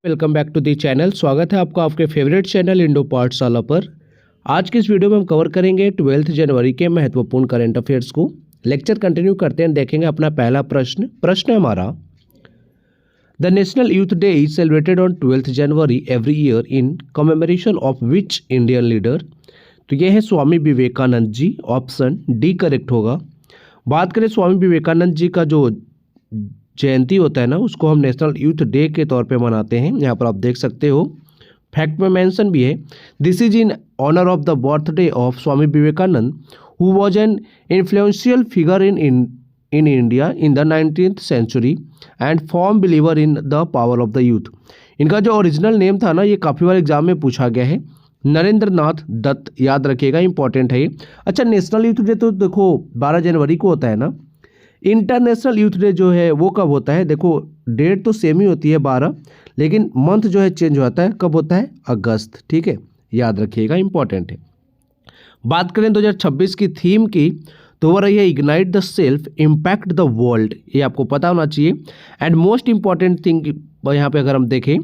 Welcome back to the channel. स्वागत है आपका आपके फेवरेट चैनल इंडो पाठशाला पर। आज की इस वीडियो में हम कवर करेंगे 12 जनवरी के महत्वपूर्ण करंट अफेयर्स को। लेक्चर कंटिन्यू करते हैं, देखेंगे अपना पहला प्रश्न है हमारा, the national youth day is celebrated on 12 January every year in commemoration of which Indian leader. तो ये है Swami Vivekananda ji, option D correct होगा। बात करें स्वामी विवेकानंद जी का जो जयंती होता है ना, उसको हम नेशनल यूथ डे के तौर पे मनाते हैं। यहाँ पर आप देख सकते हो, फैक्ट में मेंशन भी है, this is in honour of the birthday of Swami Vivekananda who was an influential figure in India in the 19th century and firm believer in the power of the youth. इनका जो ओरिजिनल नेम था ना, ये काफ़ी बार exam में पूछा गया है, नरेंद्र नाथ दत्त, याद रखिएगा, इंपॉर्टेंट है ये। अच्छा, नेशनल यूथ डे तो देखो 12 जनवरी को होता है ना। इंटरनेशनल यूथ डे जो है वो कब होता है? देखो डेट तो सेम ही होती है 12, लेकिन मंथ जो है चेंज होता है। कब होता है? अगस्त। ठीक है, याद रखिएगा, इंपॉर्टेंट है। बात करें 2026 की थीम की, तो वो रही है ignite the self impact the world. ये आपको पता होना चाहिए। एंड मोस्ट इंपॉर्टेंट थिंग यहाँ पे अगर हम देखें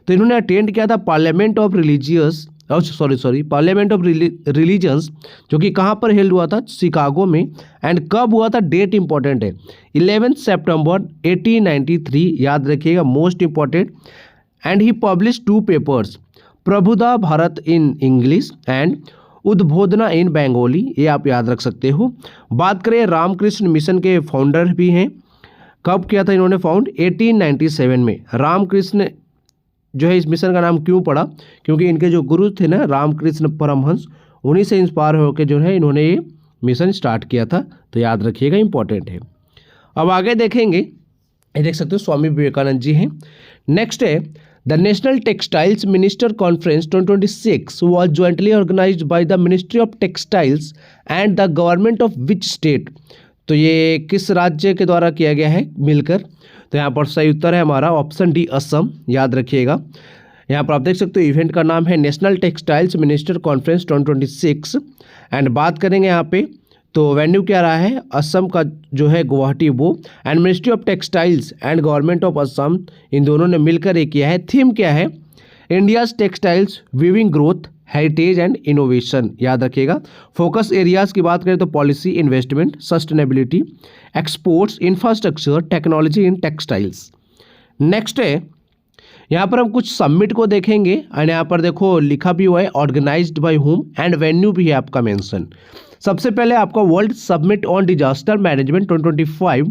तो इन्होंने अटेंड किया था parliament of parliament of religions, जो कि कहाँ पर हेल्ड हुआ था? शिकागो में। एंड कब हुआ था? डेट इंपॉर्टेंट है, 11 सितंबर 1893, याद रखिएगा, most important. And he published 2 papers, Prabuddha Bharat in English and Udbodhana in Bengali, ये आप याद रख सकते हो। बात करें रामकृष्ण मिशन के फाउंडर भी हैं। कब किया था इन्होंने फाउंड? 1897 में। रामकृष्ण जो है इस मिशन का नाम क्यों पड़ा? क्योंकि इनके जो गुरु थे ना, रामकृष्ण परमहंस, उन्हीं से इंस्पायर होकर जो है इन्होंने ये मिशन स्टार्ट किया था। तो याद रखिएगा, इंपॉर्टेंट है। अब आगे देखेंगे, ये देख सकते हो स्वामी विवेकानंद जी हैं। नेक्स्ट है, the national textiles minister conference 2026 was jointly organised by the ministry of textiles and the government of which state. तो ये किस राज्य के द्वारा किया गया है मिलकर? तो यहाँ पर सही उत्तर है हमारा ऑप्शन डी, असम, याद रखिएगा। यहाँ पर आप देख सकते हो इवेंट का नाम है national textiles minister conference 2026। And बात करेंगे यहाँ पे तो वेन्यू क्या रहा है? असम का जो है गुवाहाटी वो। And ministry of textiles and government of Assam, इन दोनों ने मिलकर ये किया है। थीम क्या है? India's textiles weaving growth, heritage and innovation, याद रखिएगा। फोकस एरियाज की बात करें तो policy, investment, sustainability, exports, infrastructure, technology in textiles. Next है, यहाँ पर हम कुछ समिट को देखेंगे। एंड यहाँ पर देखो लिखा भी हुआ है organised by whom, and venue भी है आपका मेंशन। सबसे पहले आपका world summit on disaster management 2025,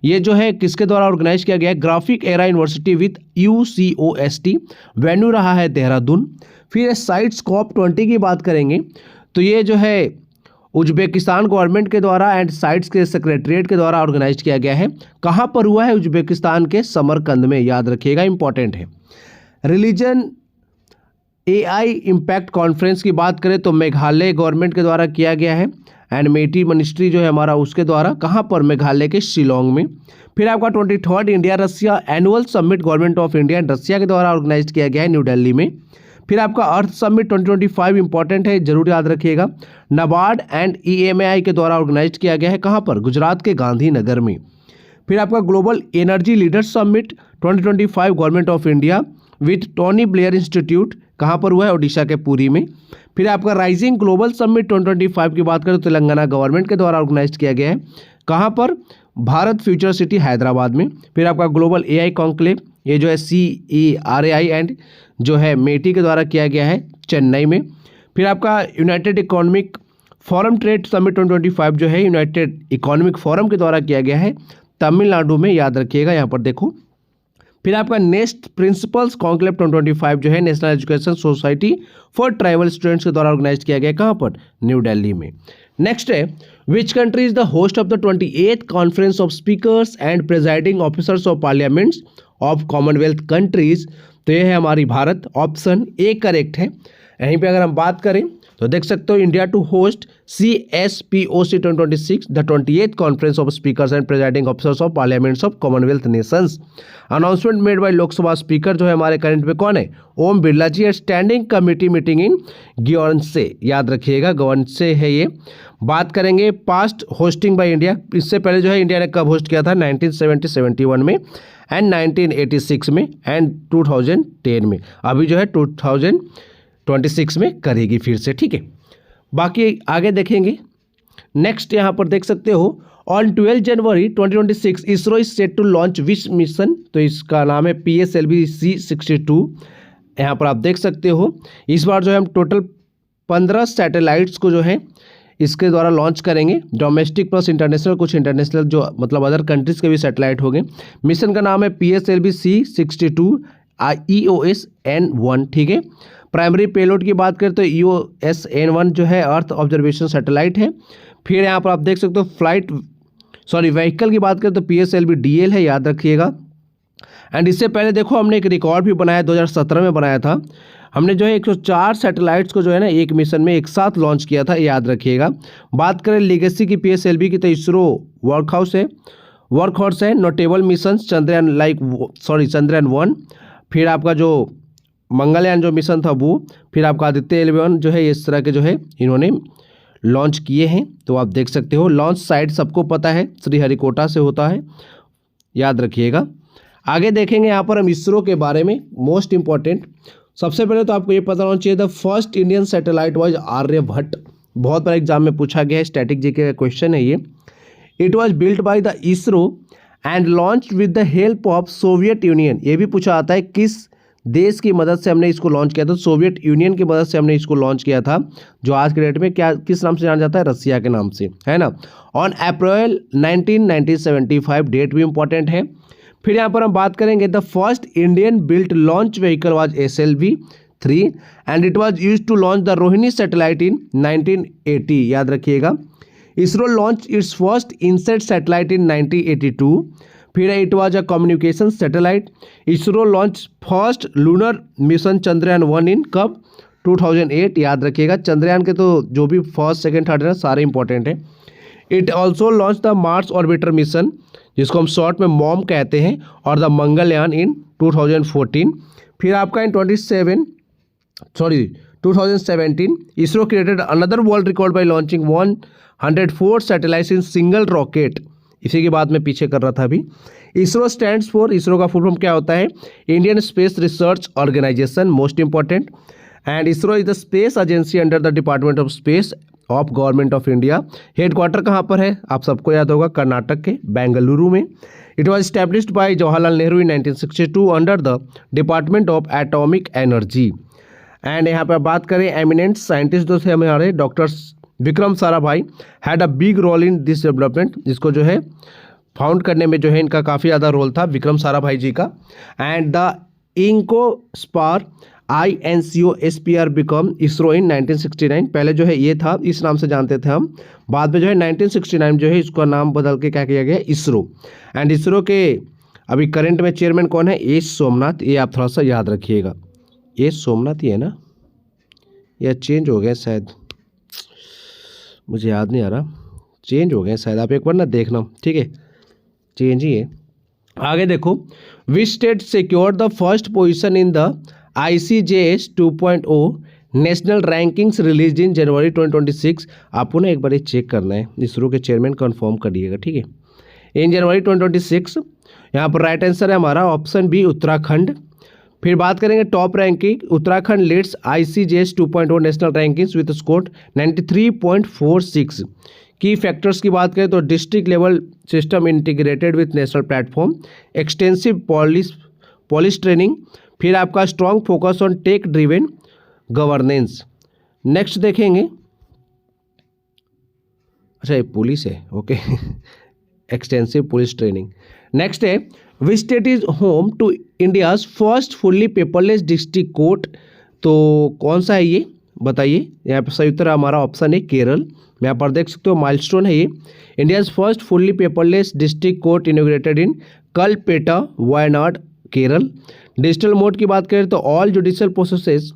ये जो है किसके द्वारा ऑर्गेनाइज किया गया है? Graphic era university with UCOST, venue रहा है देहरादून। फिर साइट्स COP20 की बात करेंगे तो ये जो है उज्बेकिस्तान गवर्नमेंट के द्वारा एंड साइट्स के सेक्रेटरीट के द्वारा ऑर्गेनाइज किया गया है। कहाँ पर हुआ है? उज्बेकिस्तान के समरकंद में, याद रखिएगा, इंपॉर्टेंट है। रिलीजन AI इम्पैक्ट कॉन्फ्रेंस की बात करें तो मेघालय गवर्नमेंट के द्वारा किया गया है। एंड मेटी मिनिस्ट्री जो है हमारा उसके द्वारा, कहाँ पर? मेघालय के शिलोंग में। फिर आपका 23rd India Russia annual summit government of India and Russia के द्वारा ऑर्गेनाइज किया गया है न्यू दिल्ली में। फिर आपका अर्थ समिट 2025 इंपॉर्टेंट है, जरूर याद रखिएगा, नाबार्ड एंड EMAI के द्वारा ऑर्गेनाइज किया गया है। कहाँ पर? गुजरात के गांधीनगर में। फिर आपका global energy leaders summit 2025 government of India with Tony Blair institute, कहाँ पर हुआ है? ओडिशा के पुरी में। फिर आपका राइजिंग ग्लोबल समिट 2025 की बात करें तो तेलंगाना गवर्नमेंट के द्वारा ऑर्गेनाइज किया गया है। कहाँ पर? भारत फ्यूचर सिटी हैदराबाद में। फिर आपका ग्लोबल AI कॉन्क्लेव, ये जो है CERAI एंड जो है मेटी के द्वारा किया गया है चेन्नई में। फिर आपका United economic forum trade summit 2025 जो है यूनाइटेड इकोनॉमिक फोरम के द्वारा किया गया है तमिलनाडु में, याद रखिएगा, यहाँ पर देखो। फिर आपका नेक्स्ट प्रिंसिपल्स कॉन्क्लेव 2025 जो है national education society for tribal students के द्वारा ऑर्गेनाइज किया गया। कहाँ पर? न्यू दिल्ली में। नेक्स्ट है, which country is the host of the 28th conference of speakers and presiding officers of parliaments of Commonwealth countries. तो ये है हमारी भारत, ऑप्शन ए करेक्ट है। यहीं पे अगर हम बात करें तो देख सकते हो India to host CSPOC 2026 the 28th conference of speakers and presiding officers of parliaments of Commonwealth nations. Announcement made by Lok Sabha speaker जो है हमारे करंट में कौन है, Om Birla ji. Standing committee meeting in Guernsey, याद रखिएगा ग्योर्नसे है ये। बात करेंगे पास्ट होस्टिंग बाय इंडिया, इससे पहले जो है इंडिया ने कब होस्ट किया था, 1970-71 में एंड 1986 में एंड 2010 में। अभी जो है 2026 में करेगी फिर से, ठीक है। बाकी आगे देखेंगे। नेक्स्ट यहाँ पर देख सकते हो on 12 January 2026 ISRO is set to launch which mission, तो इसका नाम है PSLV C62। यहाँ पर आप देख सकते हो इस बार जो है हम टोटल 15 सैटेलाइट्स को जो है इसके द्वारा लॉन्च करेंगे, डोमेस्टिक प्लस इंटरनेशनल, कुछ इंटरनेशनल जो मतलब अदर कंट्रीज़ के भी सैटेलाइट हो गए। मिशन का नाम है PSLV C62 EOS-N1, ठीक है। प्राइमरी पेलोड की बात करें तो EOS-N1 जो है अर्थ ऑब्जर्वेशन सैटेलाइट है। फिर यहाँ पर आप देख सकते हो व्हीकल की बात करें तो PSLV DL है, याद रखिएगा। एंड इससे पहले देखो हमने एक रिकॉर्ड भी बनाया, 2017 में बनाया था। हमने जो है 104 सैटेलाइट्स को जो है ना एक मिशन में एक साथ लॉन्च किया था, याद रखिएगा। बात करें लेगेसी की PSLV की तो इसरो वर्कहॉर्स है। नोटेबल मिशन चंद्रयान 1, फिर आपका जो मंगलयान जो मिशन था वो, फिर आपका आदित्य 11 जो है, इस तरह के जो है इन्होंने लॉन्च किए हैं। तो आप देख सकते हो लॉन्च साइट सबको पता है श्रीहरिकोटा से होता है, याद रखिएगा। आगे देखेंगे यहाँ पर हम इसरो के बारे में, मोस्ट इंपॉर्टेंट। सबसे पहले तो आपको ये पता होना चाहिए the first Indian satellite was Aryabhata. बहुत बार एग्जाम में पूछा गया है, स्टैटिक जीके का क्वेश्चन है ये। It was built by the ISRO and launch with the help of Soviet union. ये भी पूछा आता है किस देश की मदद से हमने इसको लॉन्च किया था, सोवियत यूनियन की मदद से हमने इसको लॉन्च किया था, जो आज के डेट में क्या किस नाम से जाना जाता है, रसिया के नाम से, है ना। ऑन अप्रैल 1975, डेट भी इंपॉर्टेंट है। फिर यहाँ पर हम बात करेंगे the first Indian built launch vehicle was SLV-3 and it was used to launch the Rohini satellite in 1980, याद रखिएगा। ISRO launch its first INSAT satellite in 1982। फिर it was a communication satellite. ISRO launch first lunar mission Chandrayaan 1 in कब, 2008, याद रखिएगा। चंद्रयान के तो जो भी फर्स्ट सेकंड थर्ड है सारे इंपॉर्टेंट है। It also launch the Mars orbiter mission, जिसको हम शॉर्ट में मॉम कहते हैं, और द मंगलयान इन 2014। फिर आपका इन 2017 ISRO created another world record by launching 104 satellites in single rocket. इसी की बात मैं पीछे कर रहा था अभी। इसरो स्टैंड्स फॉर, इसरो का फुल फॉर्म क्या होता है, Indian space research organisation, most important. And ISRO is the space agency under the department of space of government of India. Headquarter कहाँ पर है, आप सबको याद होगा, कर्नाटक के बेंगलुरु में। It was established by Jawaharlal Nehru in 1962 under the department of atomic energy. And यहाँ पर बात करें एमिनेंट साइंटिस्ट जो थे हमारे, doctor Vikram Sarabhai had a big role in this development, जिसको जो है फाउंड करने में जो है इनका काफ़ी ज़्यादा रोल था, विक्रम साराभाई जी का। And the INCOSPAR INCOSPR become ISRO in 1969। पहले जो है ये था, इस नाम से जानते थे हम, बाद में जो है 1969 जो है इसका नाम बदल के क्या किया गया, इसरो। एंड इसरो के अभी करंट में चेयरमैन कौन है, एस सोमनाथ। ये आप थोड़ा सा याद रखिएगा, एस सोमनाथ ही है ना, या चेंज हो गया शायद, मुझे याद नहीं आ रहा, चेंज हो गए शायद, आप एक बार ना देखना, ठीक है, चेंज ही है। आगे देखो, which state secured the first position in the ICJS 2.0 national rankings released in जनवरी 2026। आपको ना एक बार ये चेक करना है, इसरो के चेयरमैन कंफर्म करिएगा, ठीक है। इन जनवरी 2026, यहाँ पर राइट आंसर है हमारा ऑप्शन बी, उत्तराखंड। फिर बात करेंगे top ranking, Uttarakhand leads ICJS 2.0 national rankings with score 93.46। Key factors की बात करें तो district level system integrated with national platform, extensive police training, फिर आपका strong focus on tech driven governance. Next देखेंगे, अच्छा ये पुलिस है, okay extensive police training. Next है which state is home to India's first fully paperless district court. तो कौन सा है ये बताइए, यहाँ पर सही उत्तर हमारा ऑप्शन है केरल। यहाँ पर देख सकते हो माइलस्टोन है ये, India's first fully paperless district court inaugurated in Kalpetta, Wayanad, Kerala. Digital mode की बात करें तो all judicial processes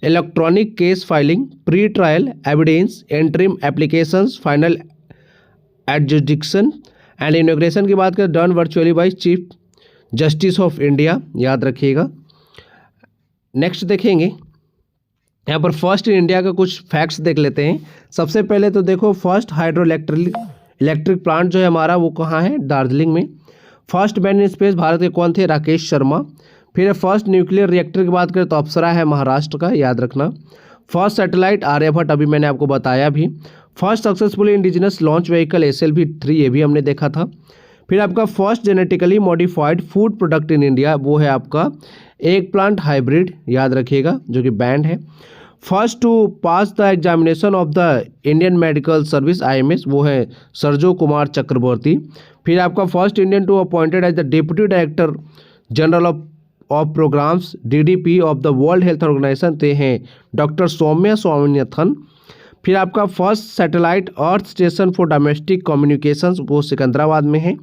electronic case filing, pre trial evidence, interim applications, final adjudication and inauguration की बात करें done virtually by chief justice of India, याद रखिएगा। Next देखेंगे यहाँ पर फर्स्ट इन इंडिया का कुछ फैक्ट्स देख लेते हैं। सबसे पहले तो देखो फर्स्ट हाइड्रो इलेक्ट्रिक प्लांट जो है हमारा वो कहाँ है, दार्जिलिंग में। First man in space Bharat के कौन थे, राकेश शर्मा। फिर फर्स्ट न्यूक्लियर रिएक्टर की बात करें तो अप्सरा है महाराष्ट्र का, याद रखना। फर्स्ट सैटेलाइट आर्यभट्ट, अभी मैंने आपको बताया भी। First successful indigenous launch vehicle SLV-3, ये भी हमने देखा था। फिर आपका first genetically modified food product in India वो है आपका एग प्लांट हाइब्रिड, याद रखिएगा, जो कि बैंड है। First to pass the examination of the Indian medical service IMS वो है सरजो कुमार चक्रवर्ती। फिर आपका first Indian to appointed as the deputy director general of programmes DDP of the world health organisation ते हैं डॉक्टर सौम्या स्वामीनाथन। फिर आपका first satellite earth station for domestic communications वो सिकंदराबाद में है।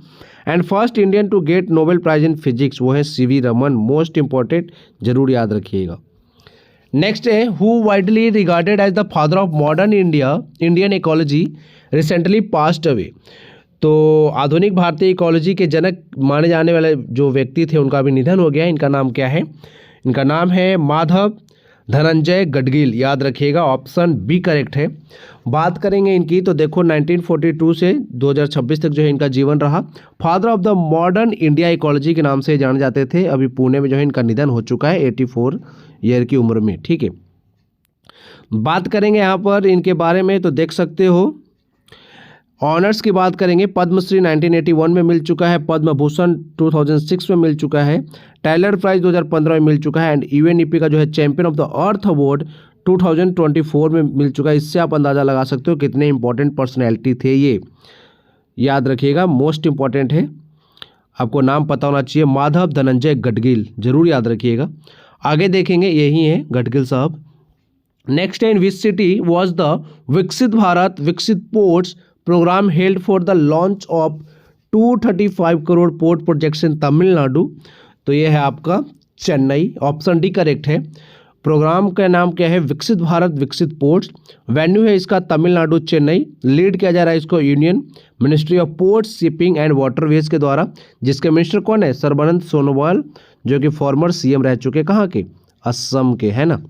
And first Indian to get Nobel prize in physics वो है CV Raman, most important, जरूर याद रखिएगा। नेक्स्ट है who widely regarded as the father of modern Indian ecology recently passed away. तो आधुनिक भारतीय इकोलॉजी के जनक माने जाने वाले जो व्यक्ति थे उनका भी निधन हो गया। इनका नाम क्या है, इनका नाम है माधव धनंजय गडगिल, याद रखिएगा, ऑप्शन B करेक्ट है। बात करेंगे इनकी तो देखो 1942 से 2026 तक जो है इनका जीवन रहा। Father of the modern India ecology के नाम से जाने जाते थे। अभी पुणे में जो है इनका निधन हो चुका है 84 ईयर की उम्र में, ठीक है। बात करेंगे यहाँ पर इनके बारे में तो देख सकते हो। ऑनर्स की बात करेंगे, पद्मश्री 1981 में मिल चुका है, पद्म भूषण 2006 में मिल चुका है, टाइलर प्राइज 2015 में मिल चुका है एंड UNEP का जो है champion of the earth award 2024 में मिल चुका है। इससे आप अंदाज़ा लगा सकते हो कितने इंपॉर्टेंट पर्सनैलिटी थे ये, याद रखिएगा, मोस्ट इंपॉर्टेंट है, आपको नाम पता होना चाहिए, माधव धनंजय गडगिल, जरूर याद रखिएगा। आगे देखेंगे, यही है गडगिल साहब। नेक्स्ट है in which city was the Viksit Bharat Viksit ports programme held for the launch of 235 crore port projects in Tamil Nadu. तो ये है आपका चेन्नई, ऑप्शन D करेक्ट है। प्रोग्राम का नाम क्या है, विकसित भारत विकसित पोर्ट्स। वेन्यू है इसका तमिलनाडु चेन्नई। लीड किया जा रहा है इसको union ministry of ports shipping and waterways के द्वारा, जिसके मिनिस्टर कौन है, सर्बानंद सोनोवाल, जो कि फॉर्मर CM रह चुके, कहाँ के, असम के, है ना।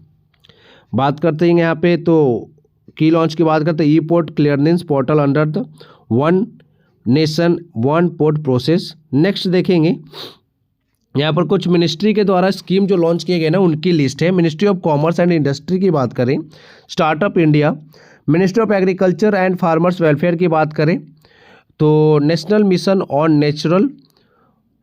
बात करते हैं यहाँ पे तो की लॉन्च की बात करते हैं e port clearance portal under the one nation one port process. Next देखेंगे यहाँ पर कुछ मिनिस्ट्री के द्वारा स्कीम जो लॉन्च किए गए ना उनकी लिस्ट है। Ministry of commerce and industry की बात करें, startup India. Ministry of agriculture and farmers welfare की बात करें तो national mission on natural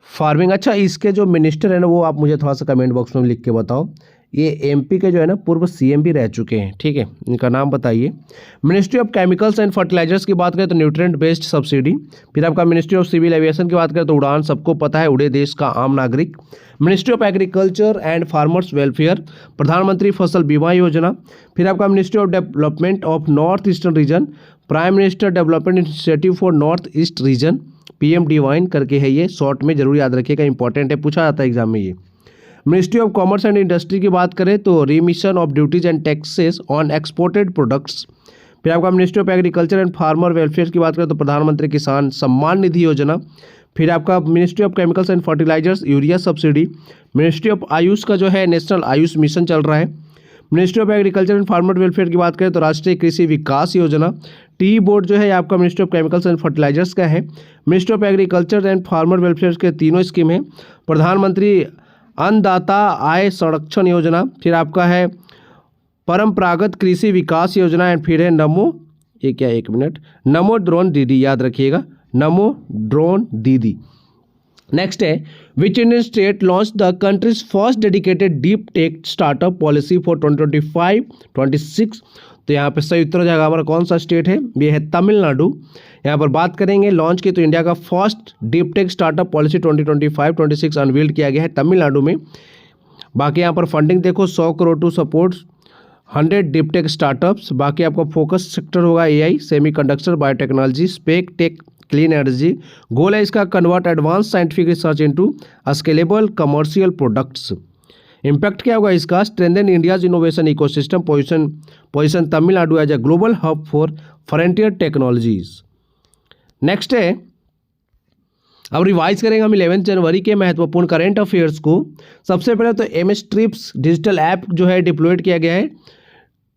farming. अच्छा, इसके जो मिनिस्टर है ना वो आप मुझे थोड़ा सा कमेंट बॉक्स में लिख के बताओ। ये MP के जो है ना पूर्व CM भी रह चुके हैं, ठीक है, इनका नाम बताइए। Ministry of chemicals and fertilizers की बात करें तो न्यूट्रिएंट बेस्ड सब्सिडी। फिर आपका मिनिस्ट्री ऑफ सिविल एविएशन की बात करें तो उड़ान, सबको पता है, उड़े देश का आम नागरिक। Ministry of agriculture and farmers welfare, प्रधानमंत्री फसल बीमा योजना। फिर आपका ministry of development of north eastern region, prime minister development initiative for north east region, PMDY करके है ये, शॉर्ट में जरूर याद रखिएगा, इंपॉर्टेंट है, पूछा जाता है एग्जाम में ये। Ministry of commerce and industry की बात करें तो remission of duties and taxes on exported products. फिर आपका ministry of agriculture and farmer welfare की बात करें तो प्रधानमंत्री किसान सम्मान निधि योजना। फिर आपका ministry of chemicals and fertilizers urea subsidy. Ministry of Ayush का जो है नेशनल आयुष मिशन चल रहा है। Ministry of agriculture and farmer welfare की बात करें तो राष्ट्रीय कृषि विकास योजना। टी बोर्ड जो है आपका ministry of chemicals and fertilizers का है। Ministry of agriculture and farmer welfare के तीनों स्कीम है। प्रधानमंत्री अन्नदाता आय संरक्षण योजना। फिर आपका है परंपरागत कृषि विकास योजना एंड फिर है नमो, ये क्या, एक मिनट, नमो ड्रोन दीदी, याद रखिएगा, नमो ड्रोन दीदी। नेक्स्ट है which Indian state launch the countries first dedicated deep tech startup policy for 2025-26। तो यहाँ पे सही उत्तर हो जाएगा हमारा कौन सा स्टेट है, ये है तमिलनाडु। यहाँ पर बात करेंगे लॉन्च की तो इंडिया का first deep tech startup policy 2025-26 unveiled किया गया है तमिलनाडु में। बाकी यहाँ पर फंडिंग देखो 100 crore to support 100 deep tech startups. बाकी आपका फोकस सेक्टर होगा AI, semiconductor, biotechnology, space tech, clean energy. Goal है इसका convert advance scientific research into scalable commercial products. Impact क्या होगा इसका, strengthen India's innovation ecosystem, position Tamil Nadu as a global hub for frontier technologies. Next है, अब revise करेंगे हम 11 जनवरी के महत्वपूर्ण करंट अफेयर्स को। सबसे पहले तो MS ट्रिप्स डिजिटल ऐप जो है डिप्लॉयड किया गया है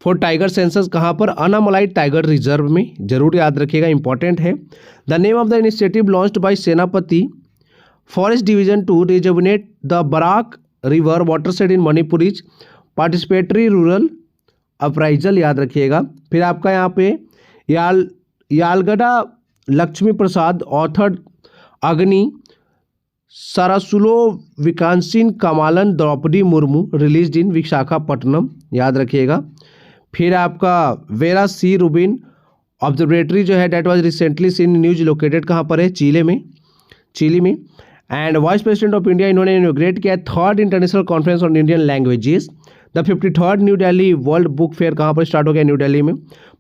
फॉर टाइगर सेंसस, कहाँ पर, अनामलाई टाइगर रिजर्व में, जरूर याद रखिएगा, इंपॉर्टेंट है। The name of the initiative launched by Senapati forest division to rejuvenate the Barak river watershed in Manipur is participatory rural appraisal, याद रखिएगा। फिर आपका यहाँ पे यालगढ़ा लक्ष्मी प्रसाद ऑथर्ड अग्नि सारासुलो विकांसिन कमालन द्रौपदी मुर्मू रिलीज्ड इन विशाखापट्टनम, याद रखिएगा। फिर आपका वेरा सी रूबिन ऑब्जर्वेटरी जो है that was recently seen news located कहाँ पर है, चिली में। And vice president of India इन्होंने इनोग्रेट किया 3rd international conference on Indian languages. The 53rd new Delhi world book fair कहाँ पर स्टार्ट हो गया, न्यू दिल्ली में।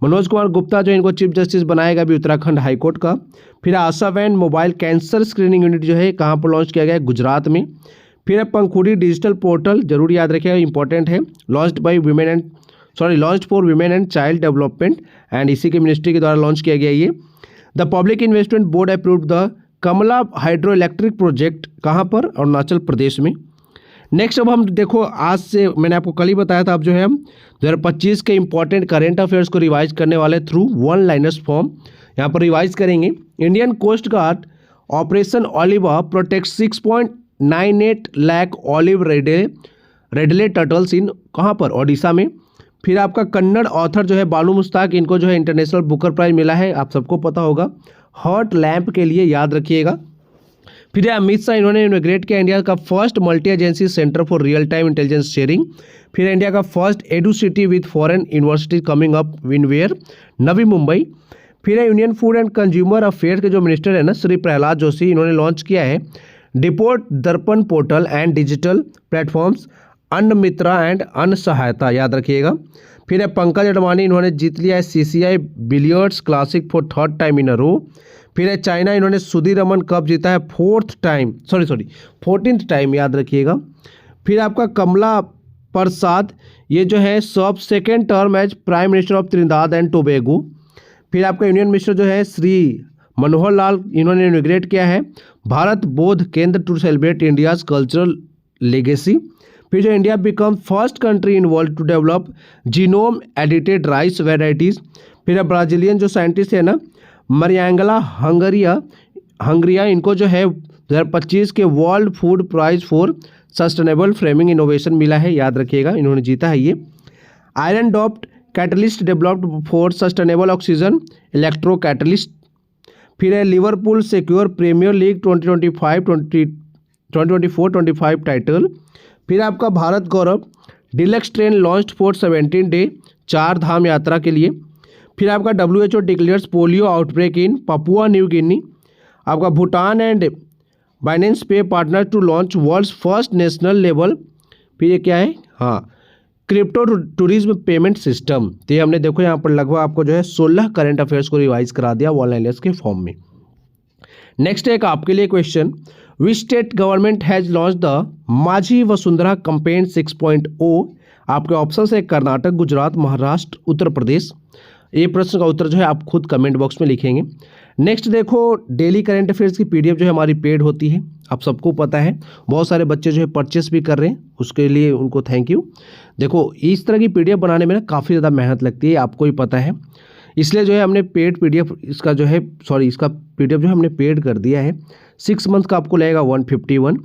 मनोज कुमार गुप्ता जो इनको चीफ जस्टिस बनाएगा भी उत्तराखंड हाईकोर्ट का। फिर Asha van mobile cancer screening unit जो है कहाँ पर लॉन्च किया गया है, गुजरात में। फिर पंखुड़ी डिजिटल पोर्टल, जरूर याद रखिएगा, इंपॉर्टेंट है, launch for women and child development, and इसी के मिनिस्ट्री के द्वारा लॉन्च किया गया ये। The public investment board approved the Kamla hydro electric project, कहाँ पर, अरुणाचल प्रदेश में। नेक्स्ट अब हम देखो, आज से मैंने आपको कल ही बताया था, अब जो है हम 2025 के इंपॉर्टेंट करंट अफेयर्स को रिवाइज करने वाले थ्रू वन लाइनर्स फॉर्म, यहाँ पर रिवाइज करेंगे। Indian coast guard operation Olivia protect 6.98 lakh olive ridley turtles in, कहाँ पर, ओडिशा में। फिर आपका कन्नड़ ऑथर जो है बालू मुस्ताक, इनको जो है इंटरनेशनल बुकर प्राइज मिला है, आप सबको पता होगा, हॉट लैंप के लिए, याद रखिएगा। फिर अमित शाह इन्होंने इनोग्रेट किया इंडिया का first multi agency centre for real time intelligence sharing. फिर इंडिया का first edu city with foreign university coming up in where, Navi Mumbai. फिर union food and consumer affair के जो मिनिस्टर है ना, श्री प्रहलाद जोशी, इन्होंने लॉन्च किया है डिपोर्ट दर्पण पोर्टल एंड डिजिटल प्लेटफॉर्म्स अन्न मित्रा एंड अन्न सहायता, याद रखिएगा। फिर है पंकज अडवाणी, इन्होंने जीत लिया है CCI billiards classic for 3rd time in a row. फिर है चाइना, इन्होंने सुधीर रमन कप जीता है 14th टाइम, याद रखिएगा। फिर आपका कमला प्रसाद, ये जो है सब 2nd term as prime minister of Trinidad and Tobago. फिर आपका यूनियन मिनिस्टर जो है श्री मनोहर लाल, इन्होंने इनोग्रेट किया है भारत बौद्ध केंद्र to celebrate India's cultural legacy. फिर जो India become first country in world to develop genome edited rice varieties. फिर ब्राजीलियन जो साइंटिस्ट है ना, मरियांगला हंगरिया, इनको जो है 2025 के world food prize for sustainable framing innovation मिला है, याद रखिएगा, इन्होंने जीता है ये। Iron doped catalyst developed for sustainable oxygen electro catalyst. फिर है Liverpool secure premier league 2024-25 title. फिर आपका Bharat Gaurav deluxe train launched for 17 day 4 Dham yatra के लिए। फिर आपका WHO declares polio outbreak in Papua New Guinea. आपका Bhutan and Binance pay partner to launch world's first national level, फिर ये क्या है, हाँ, क्रिप्टो टूरिज्म पेमेंट सिस्टम। तो ये हमने देखो यहाँ पर लगभग आपको जो है 16 करंट अफेयर्स को रिवाइज करा दिया ऑनलाइन के फॉर्म में। नेक्स्ट एक आपके लिए question, which state government has launch the माझी वसुंधरा कैंपेन 6.0। आपके ऑप्शन है कर्नाटक, गुजरात, महाराष्ट्र, उत्तर प्रदेश। ये प्रश्न का उत्तर जो है आप खुद कमेंट बॉक्स में लिखेंगे। नेक्स्ट देखो, डेली करंट अफेयर्स की PDF जो है हमारी पेड होती है, आप सबको पता है, बहुत सारे बच्चे जो है परचेस भी कर रहे हैं, उसके लिए उनको थैंक यू। देखो इस तरह की PDF बनाने में ना काफ़ी ज़्यादा मेहनत लगती है, आपको ही पता है, इसलिए जो है हमने पेड PDF इसका जो है इसका PDF जो है हमने पेड कर दिया है। 6 मंथ का आपको लगेगा 151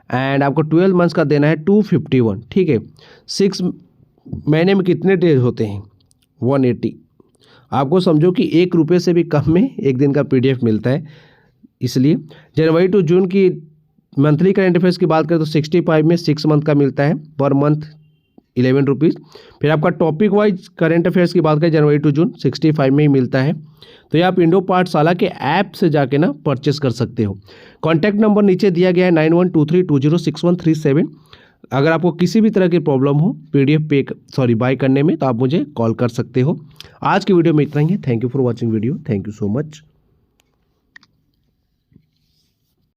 एंड आपको 12 मंथ्स का देना है 251, ठीक है। 6 महीने में कितने डेज होते हैं, 180। आपको समझो कि 1 रुपये से भी कम में 1 दिन का PDF मिलता है। इसलिए जनवरी टू जून की मंथली करंट अफेयर्स की बात करें तो 65 में 6 मंथ का मिलता है, पर मंथ 11 रुपीज़। फिर आपका टॉपिक वाइज करंट अफेयर्स की बात करें जनवरी टू जून 65 में ही मिलता है। तो ये आप इंडो पाठशाला के ऐप से जाके ना परचेस कर सकते हो। कॉन्टैक्ट नंबर नीचे दिया गया है 9123206137। अगर आपको किसी भी तरह की प्रॉब्लम हो PDF बाय करने में, तो आप मुझे कॉल कर सकते हो। आज की वीडियो में इतना ही है। Thank you for watching video, thank you so much.